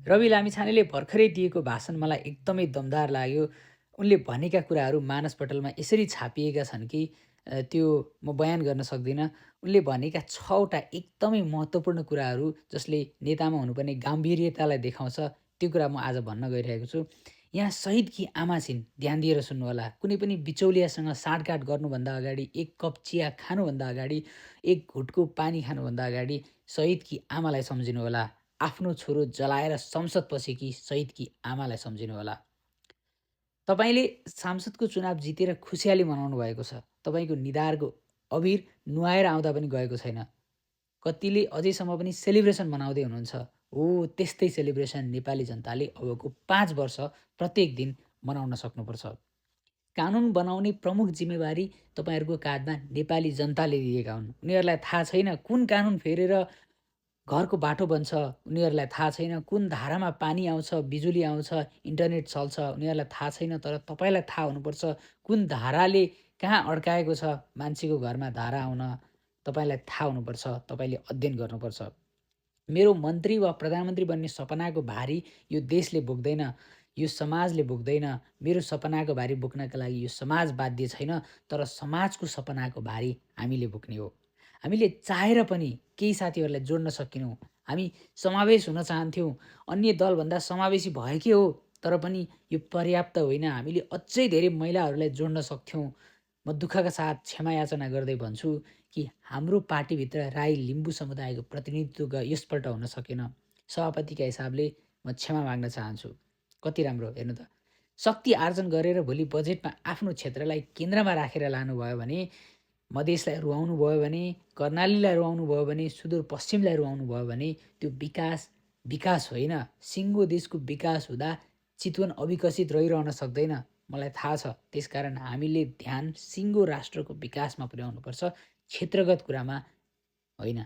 रवि लामिछानेले भर्खरै दिएको भाषण मलाई एकदमै दमदार लाग्यो। उनले भनेका कुराहरू मानसपटलमा यसरी छापिएका छन् कि त्यो म बयान गर्न सक्दिनँ। उनले भनेका 6वटा एकदमै महत्त्वपूर्ण कुराहरू जसले नेतामा हुनुपर्ने गाम्भीर्यतालाई देखाउँछ, त्यो कुरा म आज भन्न गइरहेको छु। यहाँ शहीदकी आमा छिन्, ध्यान दिएर सुन्नुहोला। कुनै पनि बिचौलियासँग साँठगाँठ गर्नुभन्दा अगाडि, एक कप चिया खानुभन्दा अगाडि, एक घुटको पानी खानुभन्दा अगाडि शहीदकी आमालाई सम्झिनुहोला। आफ्नो छोरो जलाएर संसद पसेकी शहीदकी आमालाई सम्झिनुहोला। तपाईँले सांसदको चुनाव जितेर खुसियाली मनाउनु भएको छ। तपाईँको निधारको अबिर नुहाएर आउँदा पनि गएको छैन। कतिले अझैसम्म पनि सेलिब्रेसन मनाउँदै हुनुहुन्छ। हो, त्यस्तै सेलिब्रेसन नेपाली जनताले अबको 5 वर्ष प्रत्येक दिन मनाउन सक्नुपर्छ। कानुन बनाउने प्रमुख जिम्मेवारी तपाईँहरूको काँधमा नेपाली जनताले दिएका हुन्। उनीहरूलाई थाहा छैन कुन कानुन फेरेर घरको बाटो बन्छ, उनीहरूलाई थाहा छैन कुन धारामा पानी आउँछ, बिजुली आउँछ, इन्टरनेट चल्छ, उनीहरूलाई थाहा छैन। तर तपाईँलाई थाहा हुनुपर्छ कुन धाराले कहाँ अड्काएको छ मान्छेको घरमा धारा आउन। तपाईँलाई थाहा हुनुपर्छ, तपाईँले अध्ययन गर्नुपर्छ। मेरो मन्त्री वा प्रधानमन्त्री बन्ने सपनाको भारी यो देशले बोक्दैन, यो समाजले बोक्दैन। मेरो सपनाको भारी बोक्नका लागि यो समाज बाध्य छैन, तर समाजको सपनाको भारी हामीले बोक्ने हो। हामीले चाहेर पनि केही साथीहरूलाई जोड्न सकेनौँ। हामी समावेश हुन चाहन्थ्यौँ, अन्य दलभन्दा समावेशी भएकै हो, तर पनि यो पर्याप्त होइन। हामीले अझै धेरै महिलाहरूलाई जोड्न सक्थ्यौँ। म दुःखका साथ क्षमा याचना गर्दै भन्छु कि हाम्रो पार्टीभित्र राई लिम्बू समुदायको प्रतिनिधित्व यसपल्ट हुन सकेन। सभापतिका हिसाबले म क्षमा माग्न चाहन्छु। कति राम्रो हेर्नु त। शक्ति आर्जन गरेर भोलि बजेटमा आफ्नो क्षेत्रलाई केन्द्रमा राखेर लानुभयो भने, मधेसलाई रुवाउनु भयो भने, कर्णालीलाई रुवाउनु भयो भने, सुदूरपश्चिमलाई रुवाउनु भयो भने त्यो विकास होइन। सिङ्गो देशको विकास हुँदा चितवन अविकसित रहिरहन सक्दैन, मलाई थाहा छ। त्यसकारण हामीले ध्यान सिङ्गो राष्ट्रको विकासमा पुर्याउनुपर्छ, क्षेत्रगत कुरामा होइन।